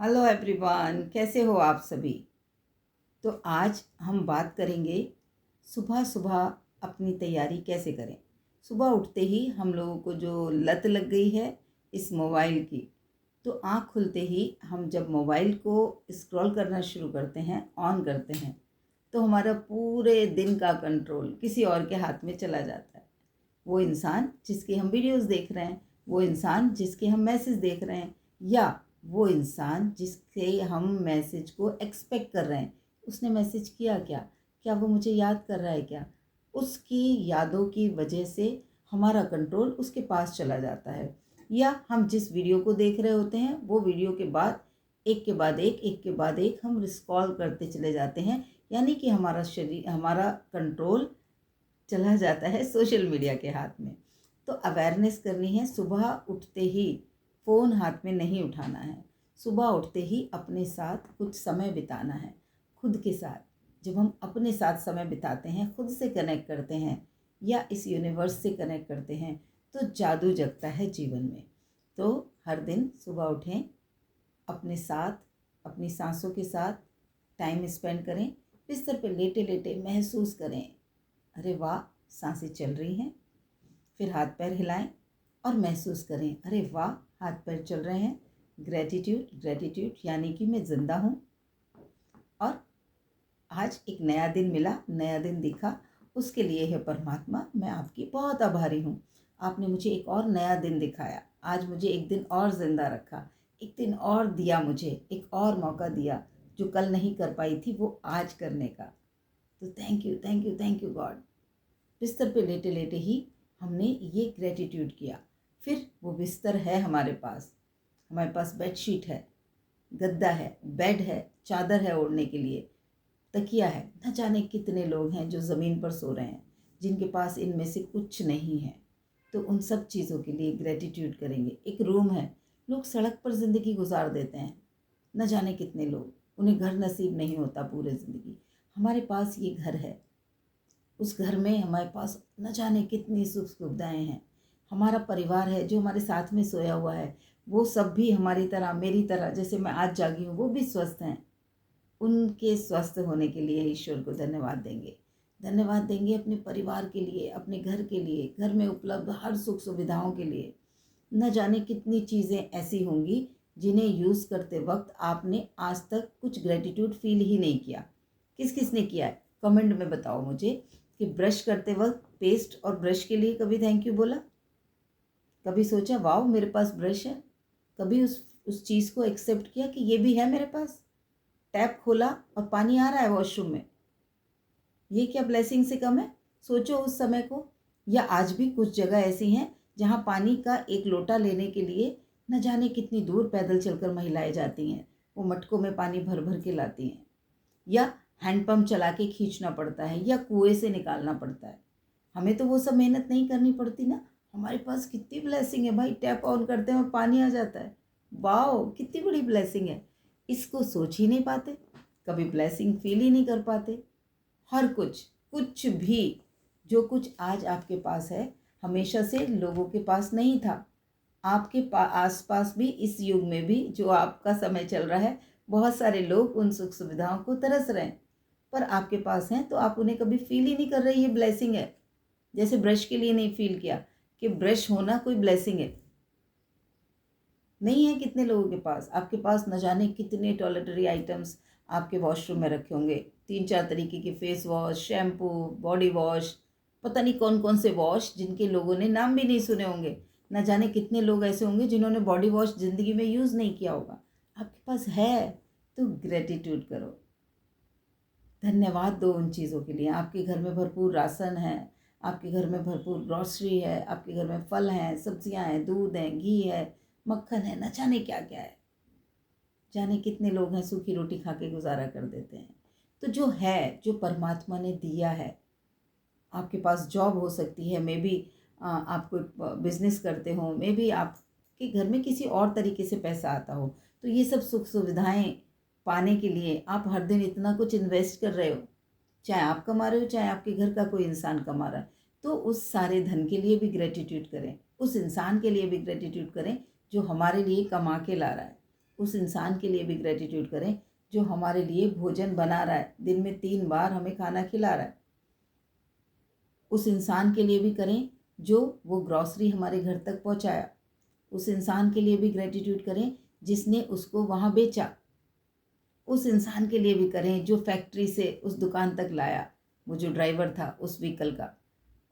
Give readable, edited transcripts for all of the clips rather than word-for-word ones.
Hello everyone, कैसे हो आप सभी। तो आज हम बात करेंगे सुबह सुबह अपनी तैयारी कैसे करें। सुबह उठते ही हम लोगों को जो लत लग गई है इस मोबाइल की, तो आँख खुलते ही हम जब मोबाइल को स्क्रॉल करना शुरू करते हैं, ऑन करते हैं, तो हमारा पूरे दिन का कंट्रोल किसी और के हाथ में चला जाता है। वो इंसान जिसकी हम वीडियोस देख रहे हैं, वो इंसान जिसके हम मैसेज देख रहे हैं, या वो इंसान जिससे हम मैसेज को एक्सपेक्ट कर रहे हैं, उसने मैसेज किया क्या, क्या वो मुझे याद कर रहा है क्या, उसकी यादों की वजह से हमारा कंट्रोल उसके पास चला जाता है। या हम जिस वीडियो को देख रहे होते हैं वो वीडियो के बाद एक के बाद एक के बाद एक हम स्क्रॉल करते चले जाते हैं, यानी कि हमारा कंट्रोल चला जाता है सोशल मीडिया के हाथ में। तो अवेयरनेस करनी है, सुबह उठते ही फ़ोन हाथ में नहीं उठाना है। सुबह उठते ही अपने साथ कुछ समय बिताना है, खुद के साथ। जब हम अपने साथ समय बिताते हैं, खुद से कनेक्ट करते हैं या इस यूनिवर्स से कनेक्ट करते हैं, तो जादू जगता है जीवन में। तो हर दिन सुबह उठें, अपने साथ, अपनी सांसों के साथ टाइम स्पेंड करें। बिस्तर पे लेटे लेटे महसूस करें, अरे वाह सांसें चल रही हैं। फिर हाथ पैर हिलाएं और महसूस करें, अरे वाह हाथ पैर चल रहे हैं। ग्रेटिट्यूड, ग्रेटिट्यूड यानी कि मैं ज़िंदा हूँ और आज एक नया दिन मिला, नया दिन दिखा, उसके लिए है परमात्मा मैं आपकी बहुत आभारी हूँ। आपने मुझे एक और नया दिन दिखाया, आज मुझे एक दिन और ज़िंदा रखा, एक दिन और दिया, मुझे एक और मौका दिया जो कल नहीं कर पाई थी वो आज करने का। तो thank you, thank you, thank you God. बिस्तर पे लेटे लेटे ही हमने ये ग्रेटिट्यूड किया। फिर वो बिस्तर है हमारे पास बेडशीट है, गद्दा है, बेड है, चादर है ओढ़ने के लिए, तकिया है। न जाने कितने लोग हैं जो ज़मीन पर सो रहे हैं, जिनके पास इनमें से कुछ नहीं है। तो उन सब चीज़ों के लिए ग्रेटिट्यूड करेंगे। एक रूम है, लोग सड़क पर ज़िंदगी गुजार देते हैं, न जाने कितने लोग, उन्हें घर नसीब नहीं होता पूरे ज़िंदगी। हमारे पास ये घर है, उस घर में हमारे पास न जाने कितनी सुख सुविधाएँ हैं। हमारा परिवार है जो हमारे साथ में सोया हुआ है, वो सब भी हमारी तरह, मेरी तरह, जैसे मैं आज जागी हूँ, वो भी स्वस्थ हैं। उनके स्वस्थ होने के लिए ईश्वर को धन्यवाद देंगे। धन्यवाद देंगे अपने परिवार के लिए, अपने घर के लिए, घर में उपलब्ध हर सुख सुविधाओं के लिए। न जाने कितनी चीज़ें ऐसी होंगी जिन्हें यूज़ करते वक्त आपने आज तक कुछ ग्रेटिट्यूड फील ही नहीं किया। किस किस ने किया है कमेंट में बताओ मुझे, कि ब्रश करते वक्त पेस्ट और ब्रश के लिए कभी थैंक यू बोला, कभी सोचा वाओ मेरे पास ब्रश है, कभी उस चीज़ को एक्सेप्ट किया कि ये भी है मेरे पास। टैप खोला और पानी आ रहा है वॉशरूम में, ये क्या ब्लेसिंग से कम है। सोचो उस समय को। या आज भी कुछ जगह ऐसी हैं जहाँ पानी का एक लोटा लेने के लिए न जाने कितनी दूर पैदल चलकर महिलाएं जाती हैं, वो मटकों में पानी भर भर के लाती हैं, या हैंडपम्प चला के खींचना पड़ता है, या कुएं से निकालना पड़ता है। हमें तो वो सब मेहनत नहीं करनी पड़ती ना। हमारे पास कितनी ब्लेसिंग है भाई, टैप ऑन करते हैं और पानी आ जाता है। वाओ कितनी बड़ी ब्लेसिंग है, इसको सोच ही नहीं पाते, कभी ब्लेसिंग फील ही नहीं कर पाते। हर कुछ, कुछ भी, जो कुछ आज आपके पास है हमेशा से लोगों के पास नहीं था। आपके आसपास भी इस युग में भी जो आपका समय चल रहा है, बहुत सारे लोग उन सुख सुविधाओं को तरस रहे हैं, पर आपके पास हैं तो आप उन्हें कभी फील ही नहीं कर रहे ये ब्लेसिंग है। जैसे ब्रश के लिए नहीं फील किया कि ब्रश होना कोई ब्लेसिंग है। नहीं है कितने लोगों के पास, आपके पास न जाने कितने टॉयलेटरी आइटम्स आपके वॉशरूम में रखे होंगे, 3-4 तरीके के face wash, shampoo, body wash, पता नहीं कौन कौन से वॉश जिनके लोगों ने नाम भी नहीं सुने होंगे। न जाने कितने लोग ऐसे होंगे जिन्होंने बॉडी वॉश ज़िंदगी में यूज़ नहीं किया होगा। आपके पास है तो ग्रेटिट्यूड करो, धन्यवाद दो उन चीज़ों के लिए। आपके घर में भरपूर राशन है, आपके घर में भरपूर ग्रॉसरी है, आपके घर में फल हैं, सब्जियां हैं, दूध हैं, घी है, मक्खन है, न जाने क्या क्या है। जाने कितने लोग हैं सूखी रोटी खा के गुजारा कर देते हैं। तो जो है, जो परमात्मा ने दिया है, आपके पास जॉब हो सकती है, मे बी आप कोई बिजनेस करते हो, मे बी आपके घर में किसी और तरीके से पैसा आता हो, तो ये सब सुख सुविधाएं पाने के लिए आप हर दिन इतना कुछ इन्वेस्ट कर रहे हो, चाहे आप कमा रहे हो चाहे आपके घर का कोई इंसान कमा रहा है, तो उस सारे धन के लिए भी ग्रेटिट्यूड करें, उस इंसान के लिए भी ग्रेटिट्यूड करें जो हमारे लिए कमा के ला रहा है, उस इंसान के लिए भी ग्रेटिट्यूड करें जो हमारे लिए भोजन बना रहा है, दिन में 3 बार हमें खाना खिला रहा है। उस इंसान के लिए भी करें जो वो ग्रॉसरी हमारे घर तक पहुंचाया। उस इंसान के लिए भी ग्रेटिट्यूड करें जिसने उसको वहाँ बेचा। उस इंसान के लिए भी करें जो फैक्ट्री से उस दुकान तक लाया, वो जो ड्राइवर था उस व्हीकल का।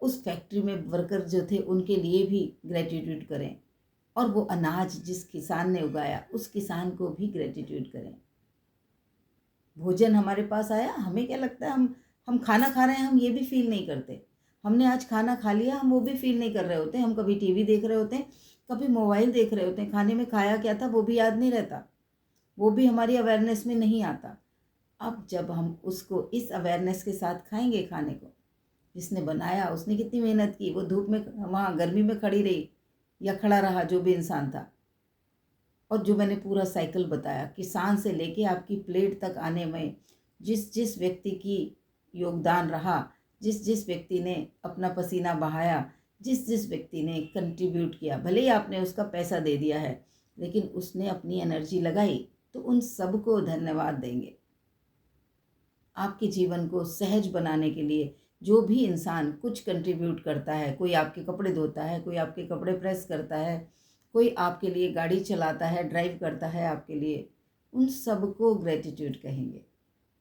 उस फैक्ट्री में वर्कर जो थे उनके लिए भी ग्रेटिट्यूड करें। और वो अनाज जिस किसान ने उगाया उस किसान को भी ग्रेटिट्यूड करें। भोजन हमारे पास आया, हमें क्या लगता है हम खाना खा रहे हैं, हम ये भी फील नहीं करते। हमने आज खाना खा लिया, हम वो भी फील नहीं कर रहे होते। हम कभी टीवी देख रहे होते हैं, कभी मोबाइल देख रहे होते हैं, खाने में खाया क्या था वो भी याद नहीं रहता, वो भी हमारी अवेयरनेस में नहीं आता। अब जब हम उसको इस अवेयरनेस के साथ खाएंगे खाने को, जिसने बनाया उसने कितनी मेहनत की, वो धूप में वहाँ गर्मी में खड़ी रही या खड़ा रहा जो भी इंसान था, और जो मैंने पूरा साइकिल बताया किसान से लेके आपकी प्लेट तक आने में जिस जिस व्यक्ति की योगदान रहा, जिस जिस व्यक्ति ने अपना पसीना बहाया, जिस जिस व्यक्ति ने कंट्रीब्यूट किया, भले ही आपने उसका पैसा दे दिया है लेकिन उसने अपनी एनर्जी लगाई, तो उन सबको धन्यवाद देंगे। आपके जीवन को सहज बनाने के लिए जो भी इंसान कुछ कंट्रीब्यूट करता है, कोई आपके कपड़े धोता है, कोई आपके कपड़े प्रेस करता है, कोई आपके लिए गाड़ी चलाता है, ड्राइव करता है आपके लिए, उन सबको ग्रेटिट्यूड कहेंगे,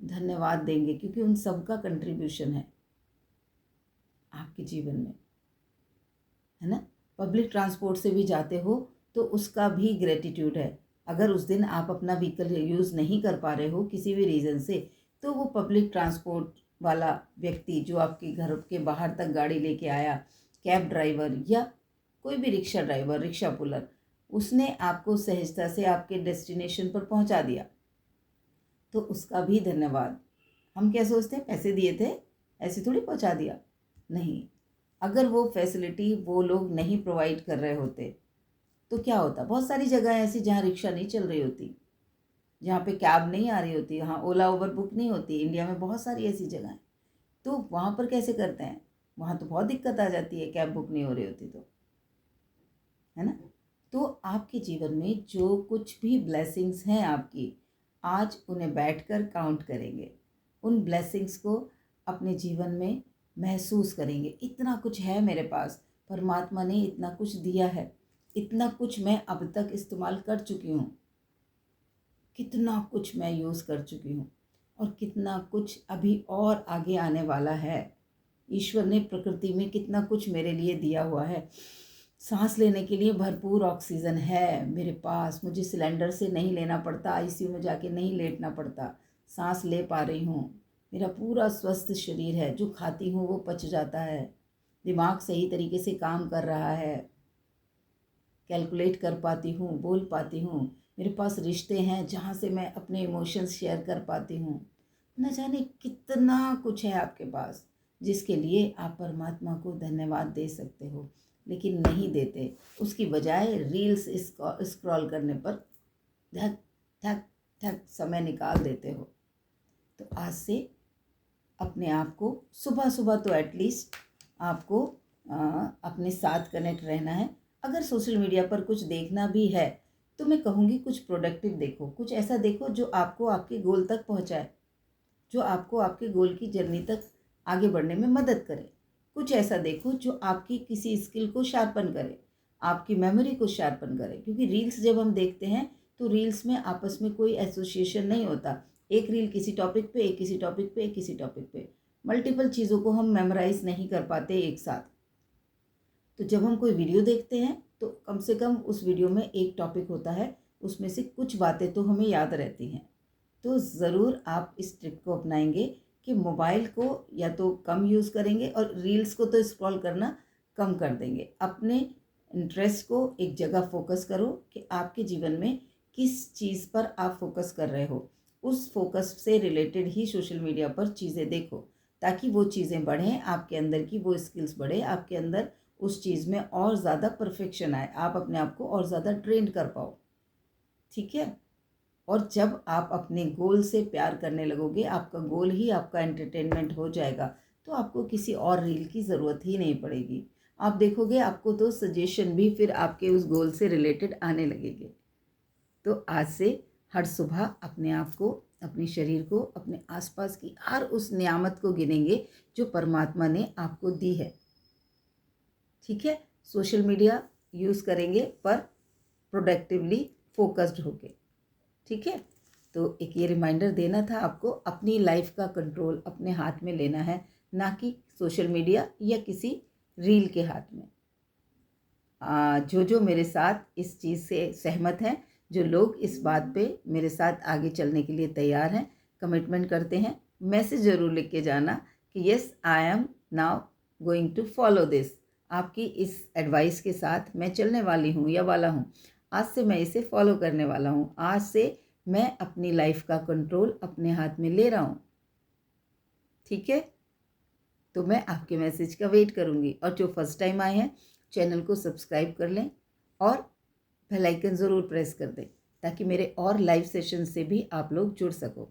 धन्यवाद देंगे, क्योंकि उन सब का कंट्रीब्यूशन है आपके जीवन में, है ना। पब्लिक ट्रांसपोर्ट से भी जाते हो तो उसका भी ग्रेटिट्यूड है। अगर उस दिन आप अपना व्हीकल यूज़ नहीं कर पा रहे हो किसी भी रीज़न से, तो वो पब्लिक ट्रांसपोर्ट वाला व्यक्ति जो आपके घर के बाहर तक गाड़ी लेके आया, कैब ड्राइवर या कोई भी रिक्शा ड्राइवर, रिक्शा पुलर, उसने आपको सहजता से आपके डेस्टिनेशन पर पहुंचा दिया, तो उसका भी धन्यवाद। हम क्या सोचते हैं, पैसे दिए थे ऐसे थोड़ी पहुंचा दिया, नहीं। अगर वो फैसिलिटी वो लोग नहीं प्रोवाइड कर रहे होते तो क्या होता। बहुत सारी जगह ऐसी जहाँ रिक्शा नहीं चल रही होती, जहाँ पे कैब नहीं आ रही होती, यहाँ ओला उबर बुक नहीं होती। इंडिया में बहुत सारी ऐसी जगह हैं, तो वहाँ पर कैसे करते हैं, वहाँ तो बहुत दिक्कत आ जाती है कैब बुक नहीं हो रही होती तो, है ना। तो आपके जीवन में जो कुछ भी ब्लेसिंग्स हैं आपकी, आज उन्हें बैठकर काउंट करेंगे, उन ब्लेसिंग्स को अपने जीवन में महसूस करेंगे। इतना कुछ है मेरे पास, परमात्मा ने इतना कुछ दिया है, इतना कुछ मैं अब तक इस्तेमाल कर चुकी हूँ, कितना कुछ मैं यूज़ कर चुकी हूँ, और कितना कुछ अभी और आगे आने वाला है। ईश्वर ने प्रकृति में कितना कुछ मेरे लिए दिया हुआ है। सांस लेने के लिए भरपूर ऑक्सीजन है मेरे पास, मुझे सिलेंडर से नहीं लेना पड़ता, आईसीयू में जाके नहीं लेटना पड़ता, सांस ले पा रही हूँ। मेरा पूरा स्वस्थ शरीर है, जो खाती हूँ वो पच जाता है, दिमाग सही तरीके से काम कर रहा है, कैलकुलेट कर पाती हूँ, बोल पाती हूँ, मेरे पास रिश्ते हैं जहाँ से मैं अपने इमोशंस शेयर कर पाती हूँ। न जाने कितना कुछ है आपके पास जिसके लिए आप परमात्मा को धन्यवाद दे सकते हो, लेकिन नहीं देते। उसकी बजाय रील्स स्क्रॉल करने पर धक धक धक समय निकाल देते हो। तो आज से अपने आप को सुबह सुबह तो एटलीस्ट आपको अपने साथ कनेक्ट रहना है। अगर सोशल मीडिया पर कुछ देखना भी है तो मैं कहूँगी कुछ प्रोडक्टिव देखो, कुछ ऐसा देखो जो आपको आपके गोल तक पहुँचाए, जो आपको आपके गोल की जर्नी तक आगे बढ़ने में मदद करे। कुछ ऐसा देखो जो आपकी किसी स्किल को शार्पन करे, आपकी मेमोरी को शार्पन करे। क्योंकि रील्स जब हम देखते हैं तो रील्स में आपस में कोई एसोसिएशन नहीं होता। एक रील किसी टॉपिक पे, एक किसी टॉपिक पे, एक किसी टॉपिक पे, मल्टीपल चीज़ों को हम मेमोराइज नहीं कर पाते एक साथ। तो जब हम कोई वीडियो देखते हैं तो कम से कम उस वीडियो में एक टॉपिक होता है, उसमें से कुछ बातें तो हमें याद रहती हैं। तो ज़रूर आप इस ट्रिक को अपनाएंगे कि मोबाइल को या तो कम यूज़ करेंगे और रील्स को तो स्क्रॉल करना कम कर देंगे। अपने इंटरेस्ट को एक जगह फोकस करो कि आपके जीवन में किस चीज़ पर आप फोकस कर रहे हो, उस फोकस से रिलेटेड ही सोशल मीडिया पर चीज़ें देखो, ताकि वो चीज़ें बढ़ें, आपके अंदर की वो स्किल्स बढ़े, आपके अंदर उस चीज़ में और ज़्यादा परफेक्शन आए, आप अपने आप को और ज़्यादा ट्रेन कर पाओ। ठीक है। और जब आप अपने गोल से प्यार करने लगोगे, आपका गोल ही आपका एंटरटेनमेंट हो जाएगा, तो आपको किसी और रील की ज़रूरत ही नहीं पड़ेगी। आप देखोगे आपको तो सजेशन भी फिर आपके उस गोल से रिलेटेड आने लगेंगे। तो आज से हर सुबह अपने आप को, अपने शरीर को, अपने आसपास की हर उस नियामत को गिनेंगे जो परमात्मा ने आपको दी है। ठीक है, सोशल मीडिया यूज़ करेंगे पर प्रोडक्टिवली फोकस्ड होके। ठीक है, तो एक ये रिमाइंडर देना था आपको, अपनी लाइफ का कंट्रोल अपने हाथ में लेना है, ना कि सोशल मीडिया या किसी रील के हाथ में। जो मेरे साथ इस चीज़ से सहमत हैं, जो लोग इस बात पे मेरे साथ आगे चलने के लिए तैयार हैं, कमिटमेंट करते हैं, मैसेज ज़रूर लिख के जाना कि yes I am now going to follow this. आपकी इस एडवाइस के साथ मैं चलने वाली हूँ या वाला हूँ। आज से मैं इसे फॉलो करने वाला हूँ। आज से मैं अपनी लाइफ का कंट्रोल अपने हाथ में ले रहा हूँ। ठीक है, तो मैं आपके मैसेज का वेट करूँगी। और जो फर्स्ट टाइम आए हैं, चैनल को सब्सक्राइब कर लें और बेल आइकन ज़रूर प्रेस कर दें ताकि मेरे और लाइव सेशन से भी आप लोग जुड़ सको।